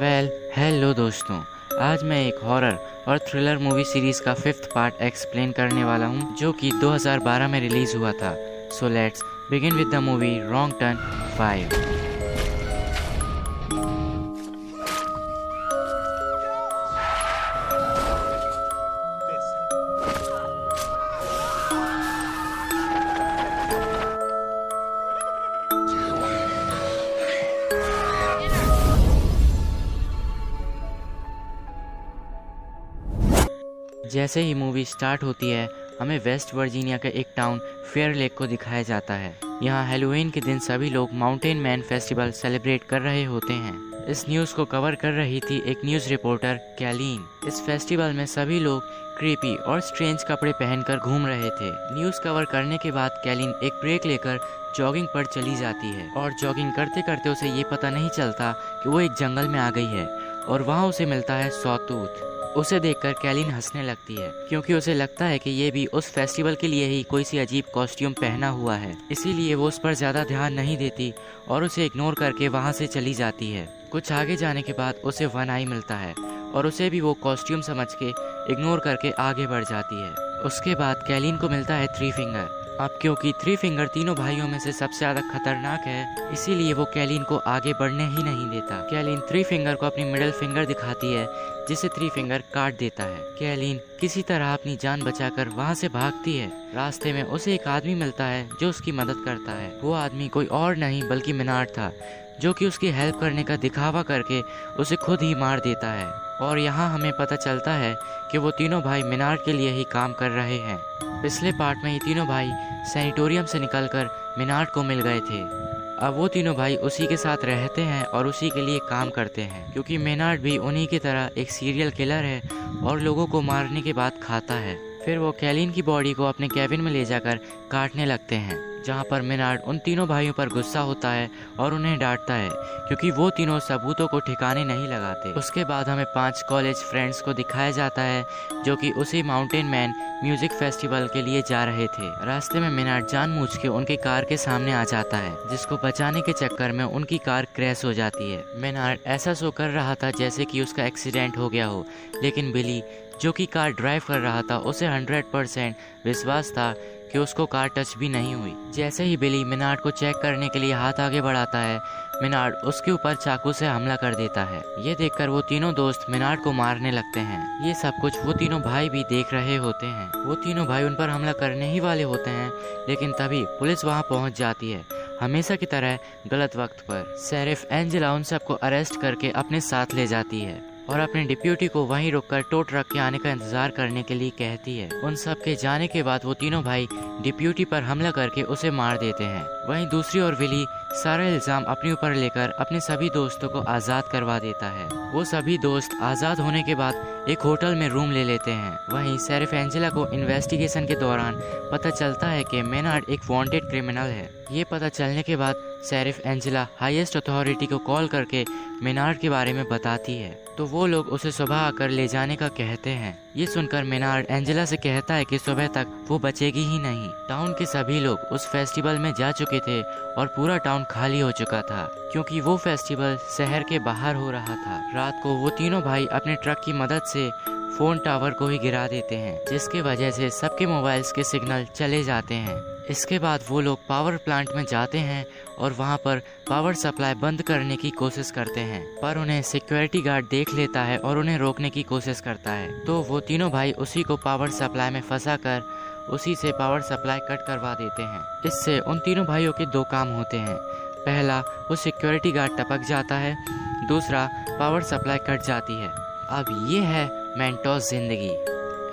Hello दोस्तों। आज मैं एक हॉरर और थ्रिलर मूवी सीरीज का 5th पार्ट एक्सप्लेन करने वाला हूँ, जो कि 2012 में रिलीज हुआ था। So let's begin with the movie wrong turn 5। जैसे ही मूवी स्टार्ट होती है, हमें वेस्ट वर्जीनिया के एक टाउन फेयर लेक को दिखाया जाता है। यहाँ हैलोवीन के दिन सभी लोग माउंटेन मैन फेस्टिवल सेलिब्रेट कर रहे होते हैं। इस न्यूज़ को कवर कर रही थी एक न्यूज़ रिपोर्टर कैलीन। इस फेस्टिवल में सभी लोग क्रीपी और स्ट्रेंज कपड़े पहनकर घूम रहे थे। न्यूज़ कवर करने के बाद कैलीन एक ब्रेक लेकर जॉगिंग पर चली जाती है और जॉगिंग करते करते उसे ये पता नहीं चलता कि वो एक जंगल में आ गई है और वहाँ उसे मिलता है सॉटूथ। उसे देखकर कैलीन हंसने लगती है, क्योंकि उसे लगता है कि ये भी उस फेस्टिवल के लिए ही कोई सी अजीब कॉस्ट्यूम पहना हुआ है। इसीलिए वो उस पर ज़्यादा ध्यान नहीं देती और उसे इग्नोर करके वहाँ से चली जाती है। कुछ आगे जाने के बाद उसे वन आई मिलता है और उसे भी वो कॉस्ट्यूम समझ के इग्नोर करके आगे बढ़ जाती है। उसके बाद कैलीन को मिलता है थ्री फिंगर। अब क्योंकि थ्री फिंगर तीनों भाइयों में से सबसे ज्यादा खतरनाक है, इसीलिए वो कैलीन को आगे बढ़ने ही नहीं देता। कैलीन थ्री फिंगर को अपनी मिडिल फिंगर दिखाती है, जिसे थ्री फिंगर काट देता है। कैलीन किसी तरह अपनी जान बचाकर वहाँ से भागती है। रास्ते में उसे एक आदमी मिलता है जो उसकी मदद करता है। वो आदमी कोई और नहीं बल्कि मिनार्ड था, जो कि उसकी हेल्प करने का दिखावा करके उसे खुद ही मार देता है। और यहाँ हमें पता चलता है कि वो तीनों भाई मिनार्ड के लिए ही काम कर रहे हैं। पिछले पार्ट में ये तीनों भाई सैनिटोरियम से निकलकर मिनार्ड को मिल गए थे। अब वो तीनों भाई उसी के साथ रहते हैं और उसी के लिए काम करते हैं, क्योंकि मिनार्ड भी उन्हीं की तरह एक सीरियल किलर है और लोगों को मारने के बाद खाता है। फिर वो कैलीन की बॉडी को अपने कैबिन में ले जाकर काटने लगते हैं, जहाँ पर मिनार्ड उन तीनों भाइयों पर गुस्सा होता है और उन्हें डांटता है, क्योंकि वो तीनों सबूतों को ठिकाने नहीं लगाते। उसके बाद हमें 5 कॉलेज फ्रेंड्स को दिखाया जाता है, जो कि उसी माउंटेन मैन म्यूजिक फेस्टिवल के लिए जा रहे थे। रास्ते में मिनार्ड जानबूझ के उनकी कार के सामने आ जाता है, जिसको बचाने के चक्कर में उनकी कार क्रैश हो जाती है। मिनार्ड ऐसा शो कर रहा था जैसे कि उसका एक्सीडेंट हो गया हो, लेकिन बिली जो कि कार ड्राइव कर रहा था, उसे 100% विश्वास था कि उसको कार टच भी नहीं हुई। जैसे ही बिली मिनार्ड को चेक करने के लिए हाथ आगे बढ़ाता है, मिनार्ड उसके ऊपर चाकू से हमला कर देता है। ये देखकर वो तीनों दोस्त मिनार्ड को मारने लगते हैं। ये सब कुछ वो तीनों भाई भी देख रहे होते हैं। वो तीनों भाई उन पर हमला करने ही वाले होते हैं, लेकिन तभी पुलिस वहाँ पहुँच जाती है, हमेशा की तरह गलत वक्त पर। शेरिफ एंजेला उन सबको अरेस्ट करके अपने साथ ले जाती है और अपने डिप्यूटी को वहीं रोककर टो ट्रक के आने का इंतजार करने के लिए कहती है। उन सब के जाने के बाद वो तीनों भाई डिप्यूटी पर हमला करके उसे मार देते हैं। वहीं दूसरी ओर विली सारा इल्जाम अपने ऊपर लेकर अपने सभी दोस्तों को आज़ाद करवा देता है। वो सभी दोस्त आज़ाद होने के बाद एक होटल में रूम ले लेते हैं। वहीं शेरिफ एंजेला को इन्वेस्टिगेशन के दौरान पता चलता है कि मिनार्ड एक वांटेड क्रिमिनल है। ये पता चलने के बाद शेरिफ एंजेला हाईएस्ट अथॉरिटी को कॉल करके मिनार्ड के बारे में बताती है, तो वो लोग उसे सुबह आकर ले जाने का कहते हैं। ये सुनकर मिनार्ड एंजेला से कहता है कि सुबह तक वो बचेगी ही नहीं। टाउन के सभी लोग उस फेस्टिवल में जा चुके थे और पूरा टाउन खाली हो चुका था, क्योंकि वो फेस्टिवल शहर के बाहर हो रहा था। रात को वो तीनों भाई अपने ट्रक की मदद से फोन टावर को ही गिरा देते हैं, जिसके वजह से सबके मोबाइल्स के सिग्नल चले जाते हैं। इसके बाद वो लोग पावर प्लांट में जाते हैं और वहाँ पर पावर सप्लाई बंद करने की कोशिश करते हैं, पर उन्हें सिक्योरिटी गार्ड देख लेता है और उन्हें रोकने की कोशिश करता है। तो वो तीनों भाई उसी को पावर सप्लाई में फंसा कर उसी से पावर सप्लाई कट करवा देते हैं। इससे उन तीनों भाइयों के 2 काम होते हैं। पहला, वो सिक्योरिटी गार्ड टपक जाता है, दूसरा, पावर सप्लाई कट जाती है। अब ये है मेंटोस जिंदगी।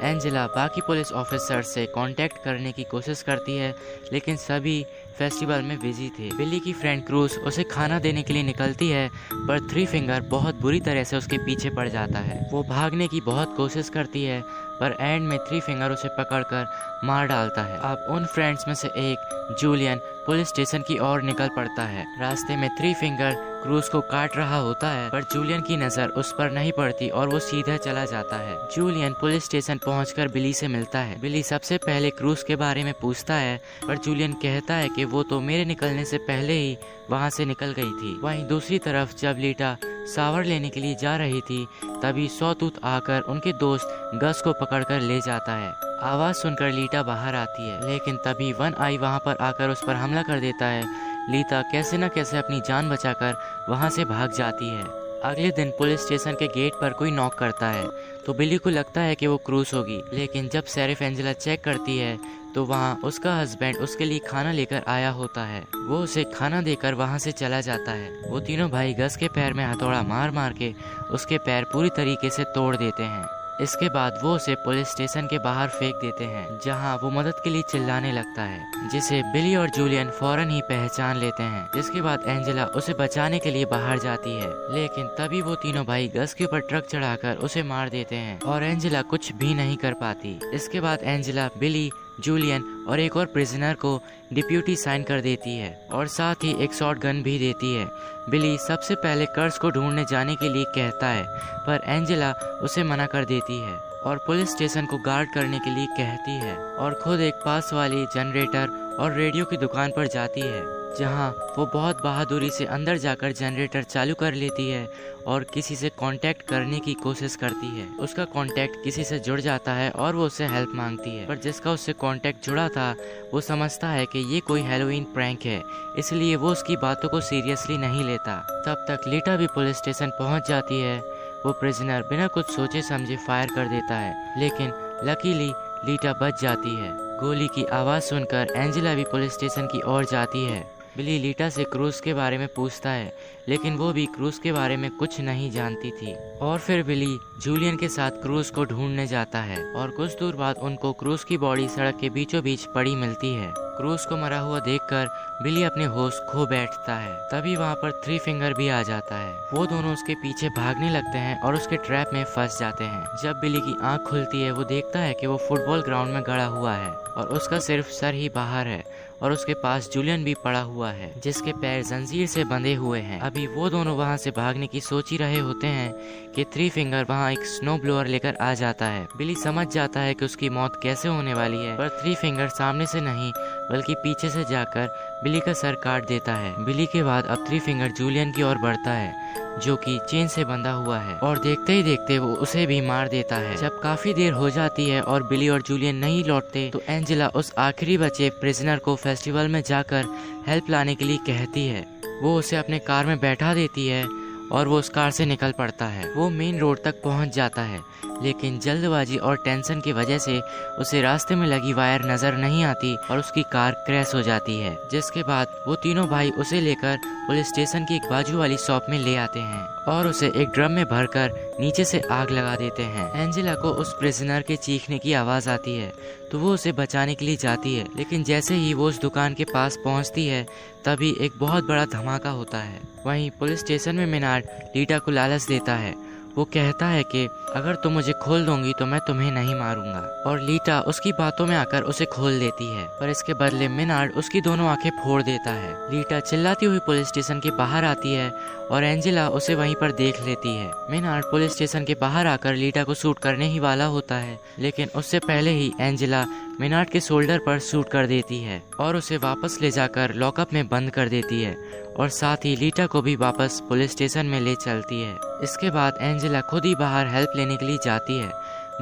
एंजेला बाकी पुलिस ऑफिसर से कांटेक्ट करने की कोशिश करती है, लेकिन सभी फेस्टिवल में बिजी थे। बिली की फ्रेंड क्रूज उसे खाना देने के लिए निकलती है, पर थ्री फिंगर बहुत बुरी तरह से उसके पीछे पड़ जाता है। वो भागने की बहुत कोशिश करती है, पर एंड में थ्री फिंगर उसे पकड़कर मार डालता है। अब उन फ्रेंड्स में से एक जूलियन पुलिस स्टेशन की ओर निकल पड़ता है। रास्ते में थ्री फिंगर क्रूज को काट रहा होता है, पर जूलियन की नजर उस पर नहीं पड़ती और वो सीधा चला जाता है। जूलियन पुलिस स्टेशन पहुंचकर बिली से मिलता है। बिली सबसे पहले क्रूज के बारे में पूछता है, पर जूलियन कहता है कि वो तो मेरे निकलने से पहले ही वहां से निकल गई थी। वहीं दूसरी तरफ जब लीटा शावर लेने के लिए जा रही थी, तभी सॉटूथ आकर उनके दोस्त गस को पकड़कर ले जाता है। आवाज़ सुनकर लीटा बाहर आती है, लेकिन तभी वन आई वहाँ पर आकर उस पर हमला कर देता है। लीटा कैसे न कैसे अपनी जान बचाकर वहाँ से भाग जाती है। अगले दिन पुलिस स्टेशन के गेट पर कोई नॉक करता है, तो बिली को लगता है कि वो क्रूस होगी, लेकिन जब शेरिफ एंजेला चेक करती है तो वहाँ उसका हस्बैंड उसके लिए खाना लेकर आया होता है। वो उसे खाना देकर वहाँ से चला जाता है। वो तीनों भाई गस के पैर में हथौड़ा मार मार के उसके पैर पूरी तरीके से तोड़ देते हैं। इसके बाद वो उसे पुलिस स्टेशन के बाहर फेंक देते हैं, जहां वो मदद के लिए चिल्लाने लगता है, जिसे बिली और जूलियन फौरन ही पहचान लेते हैं। जिसके बाद एंजेला उसे बचाने के लिए बाहर जाती है, लेकिन तभी वो तीनों भाई गस के ऊपर ट्रक चढ़ाकर उसे मार देते हैं और एंजेला कुछ भी नहीं कर पाती। इसके बाद एंजेला बिली, जूलियन और एक और प्रिजनर को डिप्यूटी साइन कर देती है और साथ ही एक शॉट गन भी देती है। बिली सबसे पहले कर्स को ढूंढने जाने के लिए कहता है, पर एंजेला उसे मना कर देती है और पुलिस स्टेशन को गार्ड करने के लिए कहती है और खुद एक पास वाली जनरेटर और रेडियो की दुकान पर जाती है, जहां वो बहुत बहादुरी से अंदर जाकर जनरेटर चालू कर लेती है और किसी से कांटेक्ट करने की कोशिश करती है। उसका कांटेक्ट किसी से जुड़ जाता है और वो उससे हेल्प मांगती है, पर जिसका उससे कांटेक्ट जुड़ा था वो समझता है कि ये कोई हैलोवीन प्रैंक है, इसलिए वो उसकी बातों को सीरियसली नहीं लेता। तब तक लीटा भी पुलिस स्टेशन पहुंच जाती है। वो प्रिजनर बिना कुछ सोचे समझे फायर कर देता है, लेकिन लकीली लीटा बच जाती है। गोली की आवाज़ सुनकर एंजेला भी पुलिस स्टेशन की ओर जाती है। बिली लीटा से क्रूज के बारे में पूछता है, लेकिन वो भी क्रूज के बारे में कुछ नहीं जानती थी। और फिर बिली जूलियन के साथ क्रूज को ढूंढने जाता है और कुछ दूर बाद उनको क्रूज की बॉडी सड़क के बीचों बीच पड़ी मिलती है। क्रूज को मरा हुआ देखकर बिली अपने होश खो बैठता है। तभी वहाँ पर थ्री फिंगर भी आ जाता है। वो दोनों उसके पीछे भागने लगते हैं और उसके ट्रैप में फंस जाते हैं। जब बिली की आंख खुलती है, वो देखता है कि वो फुटबॉल ग्राउंड में गड़ा हुआ है और उसका सिर्फ सर ही बाहर है और उसके पास जूलियन भी पड़ा हुआ है, जिसके पैर जंजीर से बंधे हुए हैं। अभी वो दोनों वहाँ से भागने की सोच ही रहे होते हैं कि थ्री फिंगर वहाँ एक स्नो ब्लोअर लेकर आ जाता है। बिली समझ जाता है कि उसकी मौत कैसे होने वाली है, पर थ्री फिंगर सामने से नहीं बल्कि पीछे से जाकर बिली का सर काट देता है। बिली के बाद अब थ्री फिंगर जूलियन की ओर बढ़ता है, जो कि चेन से बंधा हुआ है, और देखते ही देखते वो उसे भी मार देता है। जब काफी देर हो जाती है और बिली और जूलियन नहीं लौटते, तो एंजेला उस आखिरी बचे प्रिजनर को फेस्टिवल में जाकर हेल्प लाने के लिए कहती है। वो उसे अपने कार में बैठा देती है और वो उस कार से निकल पड़ता है। वो मेन रोड तक पहुंच जाता है, लेकिन जल्दबाजी और टेंशन की वजह से उसे रास्ते में लगी वायर नजर नहीं आती और उसकी कार क्रैश हो जाती है। जिसके बाद वो तीनों भाई उसे लेकर पुलिस स्टेशन की एक बाजू वाली शॉप में ले आते हैं और उसे एक ड्रम में भरकर नीचे से आग लगा देते हैं। एंजेला को उस प्रिजनर के चीखने की आवाज आती है, तो वो उसे बचाने के लिए जाती है, लेकिन जैसे ही वो उस दुकान के पास पहुंचती है, तभी एक बहुत बड़ा धमाका होता है। वहीं पुलिस स्टेशन में मिनार्ड लीटा को लालच देता है। वो कहता है कि अगर तुम मुझे खोल दोगी तो मैं तुम्हें नहीं मारूंगा, और लीटा उसकी बातों में आकर उसे खोल देती है, पर इसके बदले मिनार्ड उसकी दोनों आंखें फोड़ देता है। लीटा चिल्लाती हुई पुलिस स्टेशन के बाहर आती है और एंजेला उसे वहीं पर देख लेती है। मिनार्ड पुलिस स्टेशन के बाहर आकर लीटा को शूट करने ही वाला होता है, लेकिन उससे पहले ही एंजेला मिनार्ड के शोल्डर पर शूट कर देती है और उसे वापस ले जाकर लॉकअप में बंद कर देती है, और साथ ही लीटा को भी वापस पुलिस स्टेशन में ले चलती है। इसके बाद एंजेला खुद ही बाहर हेल्प लेने के लिए जाती है।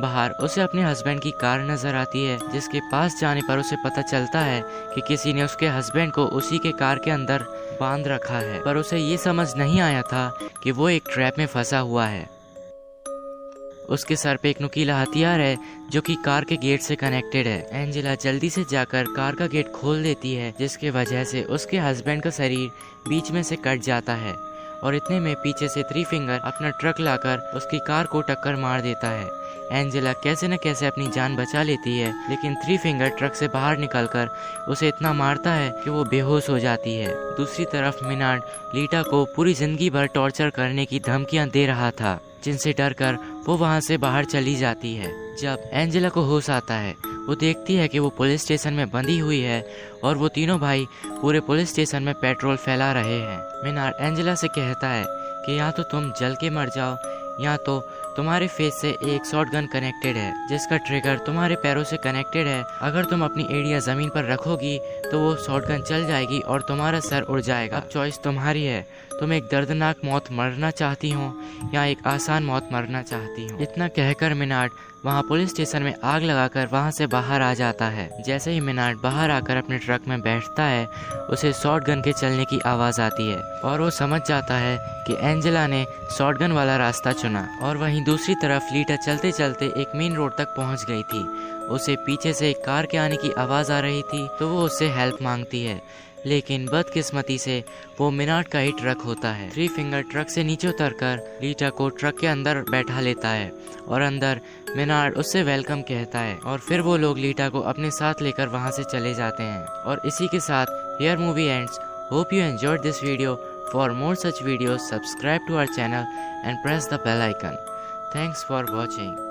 बाहर उसे अपने हस्बैंड की कार नजर आती है, जिसके पास जाने पर उसे पता चलता है कि किसी ने उसके हस्बैंड को उसी के कार के अंदर बांध रखा है, पर उसे ये समझ नहीं आया था कि वो एक ट्रैप में फंसा हुआ है। उसके सर पे एक नुकीला हथियार है जो कि कार के गेट से कनेक्टेड है। एंजेला जल्दी से जाकर कार का गेट खोल देती है, जिसके वजह से उसके हस्बैंड का शरीर बीच में से कट जाता है, और इतने में पीछे से थ्री फिंगर अपना ट्रक लाकर उसकी कार को टक्कर मार देता है। एंजेला कैसे न कैसे अपनी जान बचा लेती है, लेकिन थ्री फिंगर ट्रक से बाहर निकलकर उसे इतना मारता है कि वो बेहोश हो जाती है। दूसरी तरफ मिनार्ड लीटा को पूरी जिंदगी भर टॉर्चर करने की धमकियां दे रहा था, जिनसे डरकर वो वहां से बाहर चली जाती है। जब एंजेला को होश आता है, वो देखती है कि वो पुलिस स्टेशन में बंधी हुई है और वो तीनों भाई पूरे पुलिस स्टेशन में पेट्रोल फैला रहे हैं। मिनार्ड एंजेला से कहता है कि या तो तुम जल के मर जाओ, या तो तुम्हारे फेस से एक शॉट गन कनेक्टेड है, जिसका ट्रिगर तुम्हारे पैरों से कनेक्टेड है। अगर तुम अपनी एड़ियां जमीन पर रखोगी तो वो शॉट गन चल जाएगी और तुम्हारा सर उड़ जाएगा। अब चॉइस तुम्हारी है, तुम एक दर्दनाक मौत मरना चाहती हो या एक आसान मौत मरना चाहती हो। इतना कहकर मिनार्ड वहाँ पुलिस स्टेशन में आग लगाकर वहाँ से बाहर आ जाता है। जैसे ही मिनार्ड बाहर आकर अपने ट्रक में बैठता है, उसे शॉटगन के चलने की आवाज़ आती है और वो समझ जाता है कि एंजेला ने शॉटगन वाला रास्ता चुना। और वहीं दूसरी तरफ लीटा चलते चलते एक मेन रोड तक पहुँच गई थी। उसे पीछे से एक कार के आने की आवाज़ आ रही थी, तो वो उससे हेल्प मांगती है, लेकिन बदकिस्मती से वो मिनार्ड का ही ट्रक होता है। थ्री फिंगर ट्रक से नीचे उतरकर लीटा को ट्रक के अंदर बैठा लेता है और अंदर मिनार्ड उससे वेलकम कहता है और फिर वो लोग लीटा को अपने साथ लेकर वहाँ से चले जाते हैं। और इसी के साथ here movie ends. Hope you enjoyed this video. For more such videos subscribe to our channel and press the bell icon. Thanks for watching.